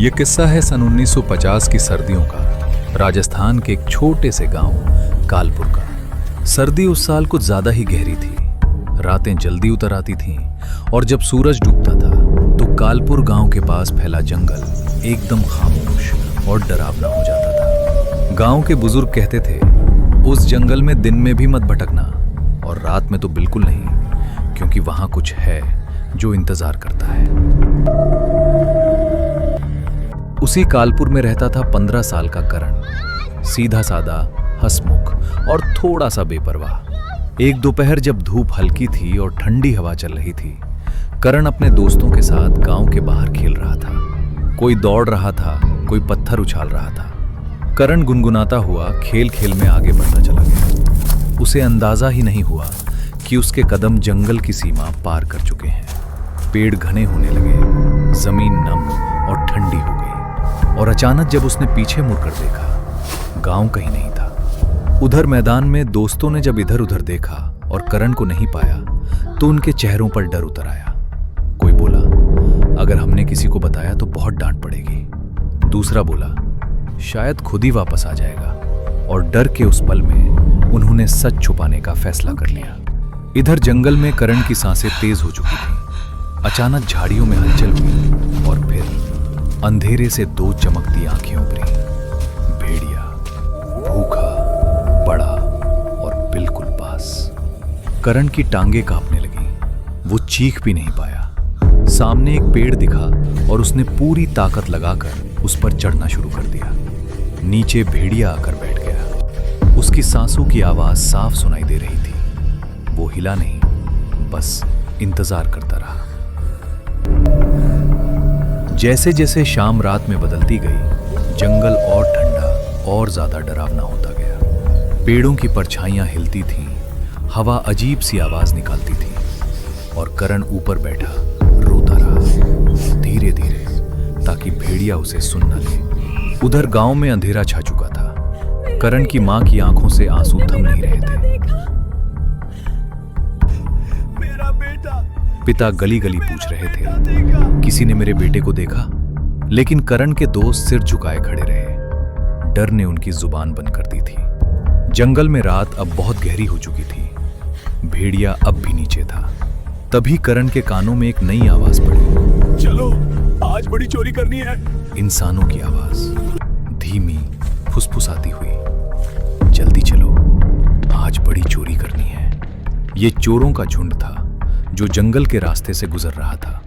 ये किस्सा है सन 1950 की सर्दियों का, राजस्थान के एक छोटे से गांव कालपुर का। सर्दी उस साल कुछ ज्यादा ही गहरी थी। रातें जल्दी उतर आती थीं और जब सूरज डूबता था तो कालपुर गांव के पास फैला जंगल एकदम खामोश और डरावना हो जाता था। गांव के बुजुर्ग कहते थे, उस जंगल में दिन में भी मत भटकना और रात में तो बिल्कुल नहीं, क्योंकि वहां कुछ है जो इंतजार करता है। उसी कालपुर में रहता था 15 साल का करण, सीधा सादा, हंसमुख और थोड़ा सा बेपरवाह। एक दोपहर जब धूप हल्की थी और ठंडी हवा चल रही थी, करण अपने दोस्तों के साथ गांव के बाहर खेल रहा था। कोई दौड़ रहा था, कोई पत्थर उछाल रहा था। करण गुनगुनाता हुआ खेल खेल में आगे बढ़ता चला गया। उसे अंदाजा ही नहीं हुआ कि उसके कदम जंगल की सीमा पार कर चुके हैं। पेड़ घने होने लगे, जमीन नम और ठंडी हो गई और अचानक जब उसने पीछे मुड़कर देखा, गांव कहीं नहीं था। उधर मैदान में दोस्तों ने जब इधर उधर देखा और करण को नहीं पाया तो उनके चेहरों पर डर उतर आया। कोई बोला, अगर हमने किसी को बताया तो बहुत डांट पड़ेगी। दूसरा बोला, शायद खुद ही वापस आ जाएगा। और डर के उस पल में उन्होंने सच छुपाने का फैसला कर लिया। इधर जंगल में करण की सांसें तेज हो चुकी थीं। अचानक झाड़ियों में हलचल हुई और फिर अंधेरे से दो चमकती आंखें उभरी। भेड़िया, भूखा, बड़ा और बिल्कुल पास। करण की टांगें कांपने लगीं। वो चीख भी नहीं पाया। सामने एक पेड़ दिखा और उसने पूरी ताकत लगाकर उस पर चढ़ना शुरू कर दिया। नीचे भेड़िया आकर बैठ गया। उसकी सांसों की आवाज साफ सुनाई दे रही थी। वो हिला नहीं, बस इंतजार करता रहा। जैसे जैसे शाम रात में बदलती गई, जंगल और ठंडा और ज्यादा डरावना होता गया। पेड़ों की परछाइयां हिलती थीं, हवा अजीब सी आवाज निकालती थी और करण ऊपर बैठा रोता रहा, धीरे धीरे, ताकि भेड़िया उसे सुन न ले। उधर गांव में अंधेरा छा चुका था। करण की मां की आंखों से आंसू थम नहीं रहे थे। पिता गली गली पूछ रहे थे, किसी ने मेरे बेटे को देखा? लेकिन करण के दोस्त सिर झुकाए खड़े रहे। डर ने उनकी जुबान बंद कर दी थी। जंगल में रात अब बहुत गहरी हो चुकी थी। भेड़िया अब भी नीचे था। तभी करण के कानों में एक नई आवाज पड़ी। चलो, आज बड़ी चोरी करनी है। इंसानों की आवाज, धीमी, फुसफुसाती हुई। जल्दी चलो, आज बड़ी चोरी करनी है। ये चोरों का झुंड था जो जंगल के रास्ते से गुजर रहा था।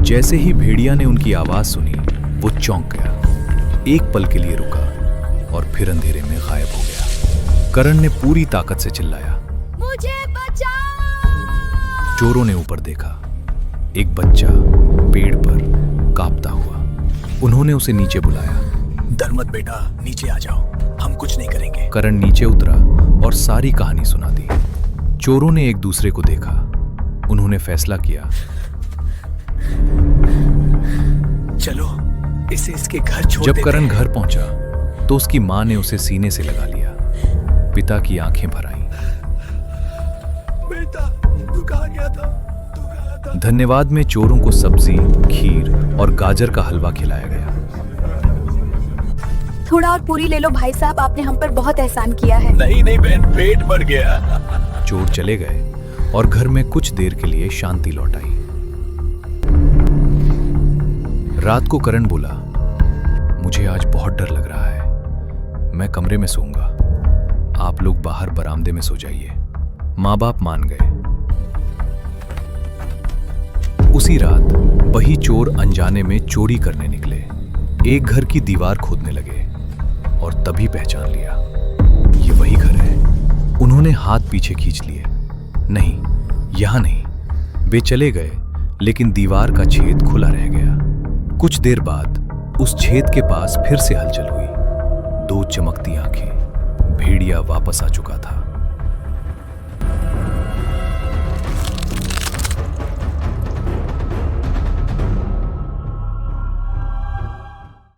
जैसे ही भेड़िया ने उनकी आवाज सुनी, वो चौंक गया। एक पल के लिए रुका और फिर अंधेरे में गायब हो गया। करण ने पूरी ताकत से चिल्लाया, मुझे बचाओ! चोरों ने ऊपर देखा। एक बच्चा पेड़ पर कांपता हुआ। उन्होंने उसे नीचे बुलाया। डर मत बेटा, नीचे आ जाओ, हम कुछ नहीं करेंगे। करण नीचे उतरा और सारी कहानी सुना दी। चोरों ने एक दूसरे को देखा। उन्होंने फैसला किया, चलो इसे इसके घर छोड़ जब देते करण हैं। घर पहुंचा तो उसकी मां ने उसे सीने से लगा लिया। पिता की आंखें भर आईं। बेटा, तू कहाँ गया था? तू कहाँ था? धन्यवाद में चोरों को सब्जी, खीर और गाजर का हलवा खिलाया गया। थोड़ा और पूरी ले लो भाई साहब, आपने हम पर बहुत एहसान किया है। नहीं नहीं बहन, पेट भर गया। चोर चले गए और घर में कुछ देर के लिए शांति लौट आई। रात को करण बोला, मुझे आज बहुत डर लग रहा है। मैं कमरे में सोऊंगा, आप लोग बाहर बरामदे में सो जाइए। माँ बाप मान गए। उसी रात वही चोर अनजाने में चोरी करने निकले। एक घर की दीवार खोदने लगे और तभी पहचान लिया, ये वही घर है। उन्होंने हाथ पीछे खींच लिए। नहीं, यहां नहीं। वे चले गए, लेकिन दीवार का छेद खुला रह गया। कुछ देर बाद उस छेद के पास फिर से हलचल हुई। दो चमकती आंखें। भेड़िया वापस आ चुका था।